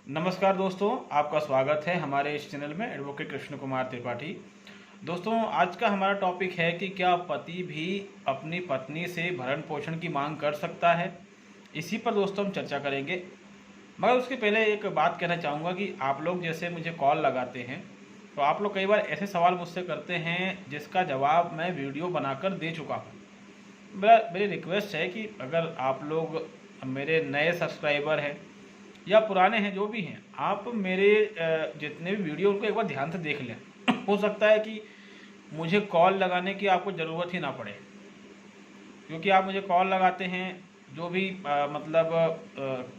नमस्कार दोस्तों, आपका स्वागत है हमारे इस चैनल में एडवोकेट कृष्ण कुमार त्रिपाठी। दोस्तों, आज का हमारा टॉपिक है कि क्या पति भी अपनी पत्नी से भरण पोषण की मांग कर सकता है। इसी पर दोस्तों हम चर्चा करेंगे। मगर उसके पहले एक बात कहना चाहूँगा कि आप लोग जैसे मुझे कॉल लगाते हैं तो आप लोग कई बार ऐसे सवाल मुझसे करते हैं जिसका जवाब मैं वीडियो बनाकर दे चुका हूँ। मेरी रिक्वेस्ट है कि अगर आप लोग मेरे नए सब्सक्राइबर हैं या पुराने हैं, जो भी हैं, आप मेरे जितने भी वीडियो उनको एक बार ध्यान से देख लें। हो सकता है कि मुझे कॉल लगाने की आपको ज़रूरत ही ना पड़े, क्योंकि आप मुझे कॉल लगाते हैं जो भी मतलब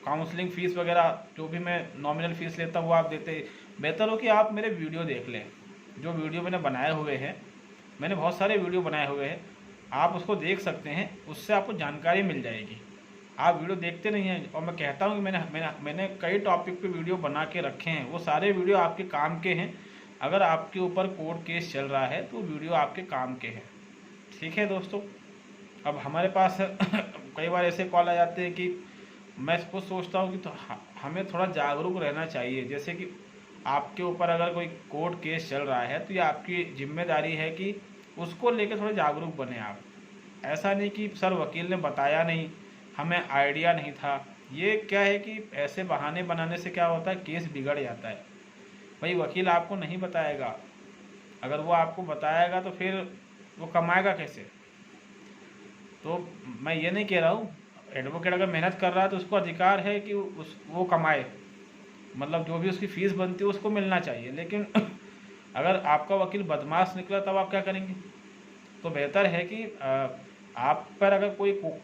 काउंसलिंग फ़ीस वगैरह जो भी मैं नॉमिनल फ़ीस लेता हूँ वो आप देते। बेहतर हो कि आप मेरे वीडियो देख लें। जो वीडियो मैंने बनाए हुए हैं, मैंने बहुत सारे वीडियो बनाए हुए हैं, आप उसको देख सकते हैं, उससे आपको जानकारी मिल जाएगी। आप वीडियो देखते नहीं हैं और मैं कहता हूँ कि मैंने कई टॉपिक पे वीडियो बना के रखे हैं। वो सारे वीडियो आपके काम के हैं। अगर आपके ऊपर कोर्ट केस चल रहा है तो वीडियो आपके काम के हैं। ठीक है दोस्तों। अब हमारे पास कई बार ऐसे कॉल आ जाते हैं कि मैं खुद सोचता हूँ कि हमें थोड़ा जागरूक रहना चाहिए। जैसे कि आपके ऊपर अगर कोई कोर्ट केस चल रहा है तो ये आपकी जिम्मेदारी है कि उसको लेकर थोड़े जागरूक बने आप। ऐसा नहीं कि सर वकील ने बताया नहीं, हमें आइडिया नहीं था। ये क्या है कि ऐसे बहाने बनाने से क्या होता है, केस बिगड़ जाता है। भाई वकील आपको नहीं बताएगा, अगर वो आपको बताएगा तो फिर वो कमाएगा कैसे। तो मैं ये नहीं कह रहा हूँ, एडवोकेट अगर मेहनत कर रहा है तो उसको अधिकार है कि वो कमाए, मतलब जो भी उसकी फ़ीस बनती है उसको मिलना चाहिए। लेकिन अगर आपका वकील बदमाश निकला तब आप क्या करेंगे। तो बेहतर है कि आप पर अगर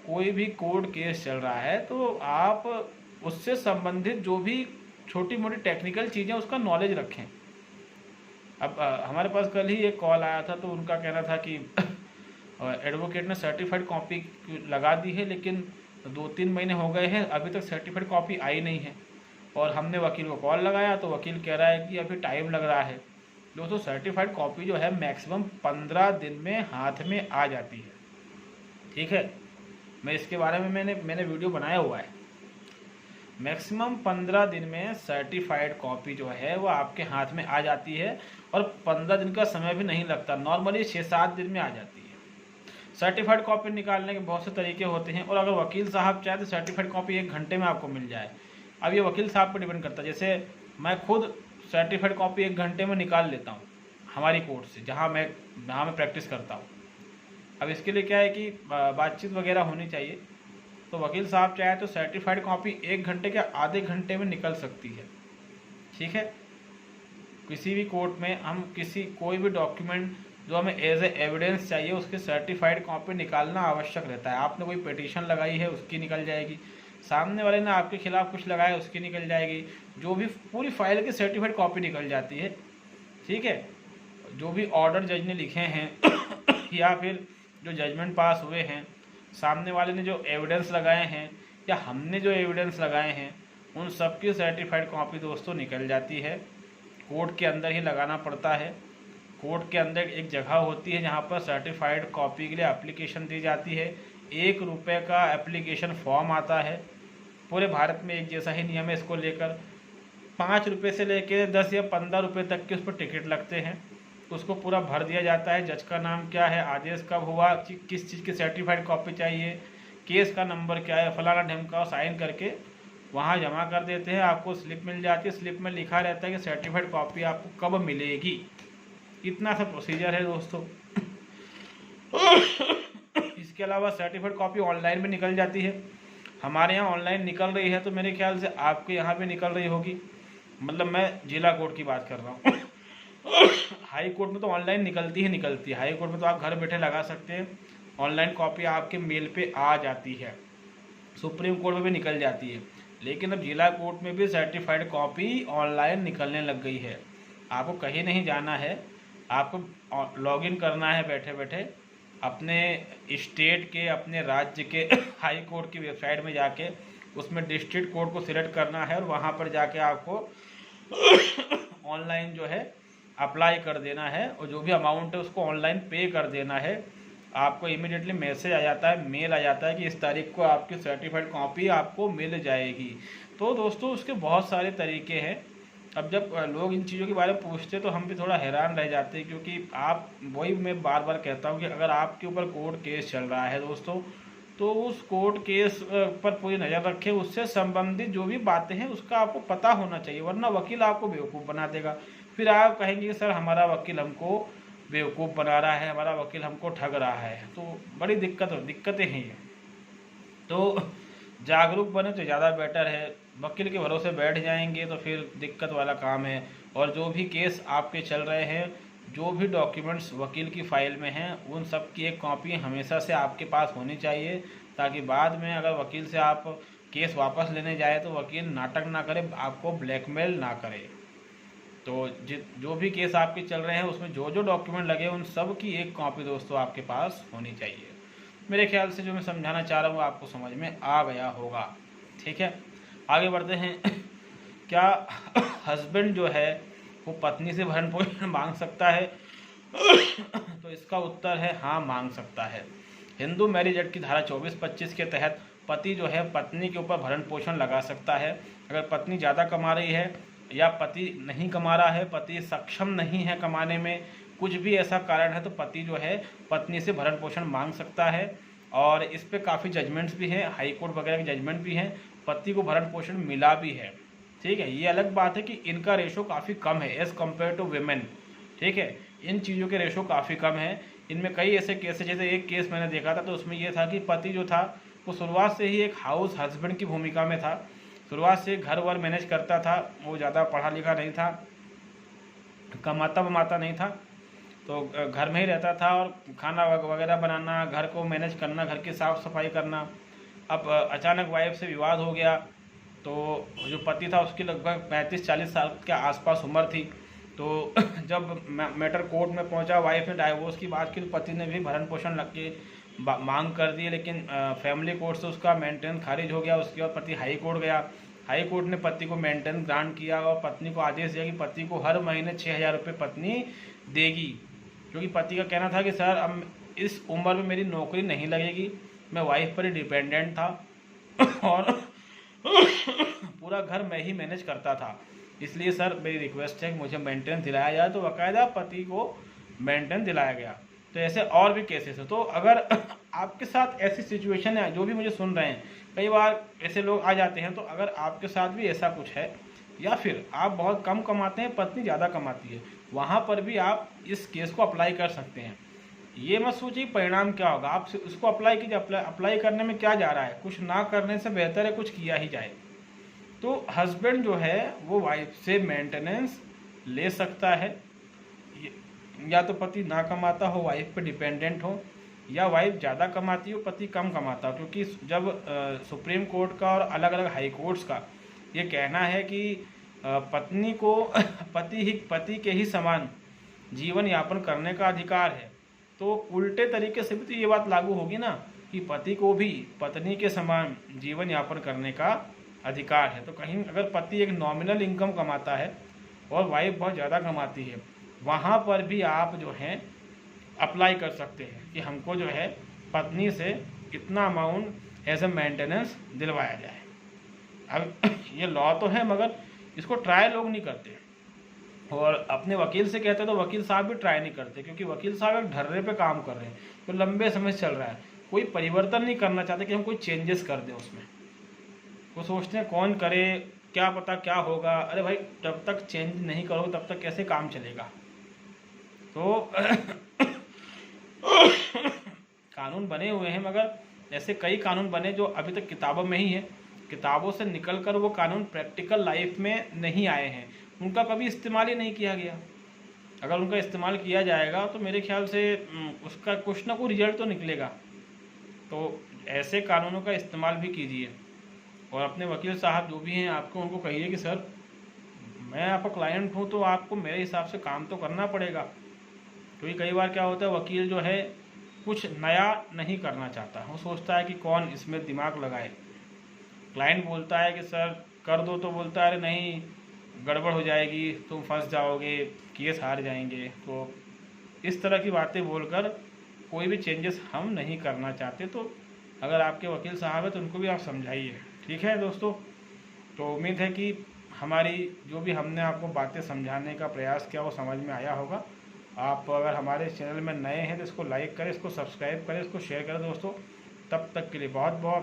कोई भी कोर्ट केस चल रहा है तो आप उससे संबंधित जो भी छोटी मोटी टेक्निकल चीज़ें उसका नॉलेज रखें। अब हमारे पास कल ही एक कॉल आया था तो उनका कहना था कि एडवोकेट ने सर्टिफाइड कॉपी लगा दी है, लेकिन 2-3 महीने हो गए हैं, अभी तक सर्टिफाइड कॉपी आई नहीं है। और हमने वकील को कॉल लगाया तो वकील कह रहा है कि अभी टाइम लग रहा है। दोस्तों, सर्टिफाइड कॉपी जो है मैक्सिमम 15 दिन में हाथ में आ जाती है। ठीक है, मैं इसके बारे में मैंने वीडियो बनाया हुआ है। मैक्सिमम 15 दिन में सर्टिफाइड कॉपी जो है वो आपके हाथ में आ जाती है और 15 दिन का समय भी नहीं लगता, नॉर्मली 6-7 दिन में आ जाती है। सर्टिफाइड कॉपी निकालने के बहुत से तरीके होते हैं और अगर वकील साहब चाहे तो सर्टिफाइड कॉपी 1 घंटे में आपको मिल जाए। अब ये वकील साहब पर डिपेंड करता है। जैसे मैं खुद सर्टिफाइड कॉपी 1 घंटे में निकाल लेता हूँ हमारी कोर्ट से, जहाँ मैं प्रैक्टिस करता हूँ। अब इसके लिए क्या है कि बातचीत वगैरह होनी चाहिए। तो वकील साहब चाहे तो सर्टिफाइड कॉपी 1 घंटे के आधे घंटे में निकल सकती है। ठीक है, किसी भी कोर्ट में हम कोई भी डॉक्यूमेंट जो हमें एज ए एविडेंस चाहिए उसके सर्टिफाइड कॉपी निकालना आवश्यक रहता है। आपने कोई पिटीशन लगाई है उसकी निकल जाएगी, सामने वाले ने आपके खिलाफ कुछ लगाया उसकी निकल जाएगी, जो भी पूरी फाइल की सर्टिफाइड कॉपी निकल जाती है। ठीक है, जो भी ऑर्डर जज ने लिखे हैं या फिर जो जजमेंट पास हुए हैं, सामने वाले ने जो एविडेंस लगाए हैं या हमने जो एविडेंस लगाए हैं, उन सब की सर्टिफाइड कॉपी दोस्तों निकल जाती है। कोर्ट के अंदर ही लगाना पड़ता है। कोर्ट के अंदर एक जगह होती है जहाँ पर सर्टिफाइड कॉपी के लिए एप्लीकेशन दी जाती है। 1 रुपये का एप्लीकेशन फॉर्म आता है। पूरे भारत में एक जैसा ही नियम है इसको लेकर। 5 रुपये से लेकर 10 या 15 रुपये तक के उस पर टिकट लगते हैं। उसको पूरा भर दिया जाता है। जज का नाम क्या है, आदेश कब हुआ, किस चीज़ की सर्टिफाइड कॉपी चाहिए, केस का नंबर क्या है, फलाना ढमका, साइन करके वहाँ जमा कर देते हैं। आपको स्लिप मिल जाती है। स्लिप में लिखा रहता है कि सर्टिफाइड कॉपी आपको कब मिलेगी। इतना सा प्रोसीजर है दोस्तों। इसके अलावा सर्टिफाइड कॉपी ऑनलाइन भी निकल जाती है। हमारे यहाँ ऑनलाइन निकल रही है तो मेरे ख्याल से आपके यहाँ भी निकल रही होगी। मतलब मैं जिला कोर्ट की बात कर रहा हूँ। हाई कोर्ट में तो ऑनलाइन निकलती है। हाई कोर्ट में तो आप घर बैठे लगा सकते हैं, ऑनलाइन कॉपी आपके मेल पे आ जाती है। सुप्रीम कोर्ट में भी निकल जाती है। लेकिन अब जिला कोर्ट में भी सर्टिफाइड कॉपी ऑनलाइन निकलने लग गई है। आपको कहीं नहीं जाना है, आपको लॉगिन करना है बैठे बैठे अपने स्टेट के, अपने राज्य के हाई कोर्ट की वेबसाइट में जाके उसमें डिस्ट्रिक्ट कोर्ट को सिलेक्ट करना है और वहाँ पर जाके आपको ऑनलाइन जो है अप्लाई कर देना है और जो भी अमाउंट है उसको ऑनलाइन पे कर देना है। आपको इमीडिएटली मैसेज आ जाता है, मेल आ जाता है कि इस तारीख को आपकी सर्टिफाइड कॉपी आपको मिल जाएगी। तो दोस्तों उसके बहुत सारे तरीके हैं। अब जब लोग इन चीज़ों के बारे में पूछते हैं तो हम भी थोड़ा हैरान रह जाते हैं, क्योंकि आप वही मैं बार बार कहता हूँ कि अगर आपके ऊपर कोर्ट केस चल रहा है दोस्तों, तो उस कोर्ट केस पर पूरी नज़र रखें, उससे संबंधित जो भी बातें हैं उसका आपको पता होना चाहिए, वरना वकील आपको बेवकूफ़ बना देगा। फिर आप कहेंगे कि सर हमारा वकील हमको बेवकूफ़ बना रहा है, हमारा वकील हमको ठग रहा है, तो बड़ी दिक्कतें हैं ये। तो जागरूक बने तो ज़्यादा बेटर है। वकील के भरोसे बैठ जाएंगे तो फिर दिक्कत वाला काम है। और जो भी केस आपके चल रहे हैं, जो भी डॉक्यूमेंट्स वकील की फ़ाइल में हैं, उन सब की एक कॉपी हमेशा से आपके पास होनी चाहिए, ताकि बाद में अगर वकील से आप केस वापस लेने जाए तो वकील नाटक ना करे, आपको ब्लैकमेल ना करे। तो जो भी केस आपके चल रहे हैं उसमें जो जो डॉक्यूमेंट लगे उन सब की एक कॉपी दोस्तों आपके पास होनी चाहिए। मेरे ख्याल से जो मैं समझाना चाह रहा हूँ आपको समझ में आ गया होगा। ठीक है, आगे बढ़ते हैं। क्या हस्बैंड जो है वो पत्नी से भरण पोषण मांग सकता है? तो इसका उत्तर है हाँ, मांग सकता है। हिंदू मैरिज एक्ट की धारा 24-25 के तहत पति जो है पत्नी के ऊपर भरण पोषण लगा सकता है। अगर पत्नी ज़्यादा कमा रही है या पति नहीं कमा रहा है, पति सक्षम नहीं है कमाने में, कुछ भी ऐसा कारण है, तो पति जो है पत्नी से भरण पोषण मांग सकता है। और इस पे काफ़ी जजमेंट्स भी हैं, हाई कोर्ट वगैरह के जजमेंट भी हैं, पति को भरण पोषण मिला भी है। ठीक है, ये अलग बात है कि इनका रेशो काफ़ी कम है एज़ कम्पेयर टू वेमेन। ठीक है, इन चीज़ों के रेशो काफ़ी कम है। इनमें कई ऐसे केस है, जैसे एक केस मैंने देखा था तो उसमें यह था कि पति जो था वो शुरुआत से ही एक हाउस हस्बैंड की भूमिका में था, शुरुआत से घर वर मैनेज करता था, वो ज़्यादा पढ़ा लिखा नहीं था, कमाता वमाता नहीं था, तो घर में ही रहता था और खाना वगैरह बनाना, घर को मैनेज करना, घर की साफ़ सफाई करना। अब अचानक वाइफ से विवाद हो गया, तो जो पति था उसकी लगभग 35-40 साल के आसपास उम्र थी। तो जब मैटर कोर्ट में पहुंचा, वाइफ ने डाइवोर्स की बात की, तो पति ने भी भरण पोषण लग के मांग कर दी, लेकिन फैमिली कोर्ट से उसका मेंटेनेंस खारिज हो गया। उसके बाद पति हाई कोर्ट गया, हाई कोर्ट ने पति को मेंटेनेंस ग्रांट किया और पत्नी को आदेश दिया कि पति को हर महीने 6,000 रुपये पत्नी देगी, क्योंकि पति का कहना था कि सर अब इस उम्र में मेरी नौकरी नहीं लगेगी, मैं वाइफ पर ही डिपेंडेंट था और पूरा घर मैं ही मैनेज करता था, इसलिए सर मेरी रिक्वेस्ट है कि मुझे मेंटेनेंस दिलाया जाए। तो बाकायदा पति को मेंटेनेंस दिलाया गया। तो ऐसे और भी केसेस है। तो अगर आपके साथ ऐसी सिचुएशन है, जो भी मुझे सुन रहे हैं, कई बार ऐसे लोग आ जाते हैं, तो अगर आपके साथ भी ऐसा कुछ है या फिर आप बहुत कम कमाते हैं, पत्नी ज़्यादा कमाती है, वहाँ पर भी आप इस केस को अप्लाई कर सकते हैं। ये मत सोचिए परिणाम क्या होगा, आप उसको अप्लाई कीजिए। अप्लाई करने में क्या जा रहा है, कुछ ना करने से बेहतर है कुछ किया ही जाए। तो हस्बैंड जो है वो वाइफ से मेंटेनेंस ले सकता है, या तो पति ना कमाता हो, वाइफ पे डिपेंडेंट हो, या वाइफ ज़्यादा कमाती हो, पति कम कमाता हो। क्योंकि जब सुप्रीम कोर्ट का और अलग अलग हाई कोर्ट्स का ये कहना है कि पत्नी को पति के ही समान जीवन यापन करने का अधिकार है, तो उल्टे तरीके से भी तो ये बात लागू होगी ना कि पति को भी पत्नी के समान जीवन यापन करने का अधिकार है। तो कहीं अगर पति एक नॉमिनल इनकम कमाता है और वाइफ बहुत ज़्यादा कमाती है, वहाँ पर भी आप जो है अप्लाई कर सकते हैं कि हमको जो है पत्नी से इतना अमाउंट एज ए मेंटेनेंस दिलवाया जाए। अब ये लॉ तो है, मगर इसको ट्राई लोग नहीं करते और अपने वकील से कहते तो वकील साहब भी ट्राई नहीं करते, क्योंकि वकील साहब एक ढर्रे पे काम कर रहे हैं, तो लंबे समय से चल रहा है, कोई परिवर्तन नहीं करना चाहते कि हम कोई चेंजेस कर दें उसमें। वो सोचते हैं कौन करे, क्या पता क्या होगा। अरे भाई, जब तक चेंज नहीं करोगे तब तक कैसे काम चलेगा। तो कानून बने हुए हैं, मगर ऐसे कई कानून बने जो अभी तक किताबों में ही है, किताबों से निकलकर वो कानून प्रैक्टिकल लाइफ में नहीं आए हैं, उनका कभी इस्तेमाल ही नहीं किया गया। अगर उनका इस्तेमाल किया जाएगा तो मेरे ख्याल से उसका कुछ ना कुछ रिजल्ट तो निकलेगा। तो ऐसे कानूनों का इस्तेमाल भी कीजिए और अपने वकील साहब जो भी हैं आपको उनको कहिए कि सर मैं आपका क्लाइंट हूँ, तो आपको मेरे हिसाब से काम तो करना पड़ेगा। क्योंकि कई बार क्या होता है, वकील जो है कुछ नया नहीं करना चाहता, वो सोचता है कि कौन इसमें दिमाग लगाए। क्लाइंट बोलता है कि सर कर दो, तो बोलता है अरे नहीं, गड़बड़ हो जाएगी, तुम फंस जाओगे, केस हार जाएंगे। तो इस तरह की बातें बोलकर कोई भी चेंजेस हम नहीं करना चाहते। तो अगर आपके वकील साहब हैं तो उनको भी आप समझाइए। ठीक है दोस्तों, तो उम्मीद है कि हमारी जो भी हमने आपको बातें समझाने का प्रयास किया वो समझ में आया होगा। आप अगर हमारे चैनल में नए हैं तो इसको लाइक करें, इसको सब्सक्राइब करें, इसको शेयर करें दोस्तों। तब तक के लिए बहुत बहुत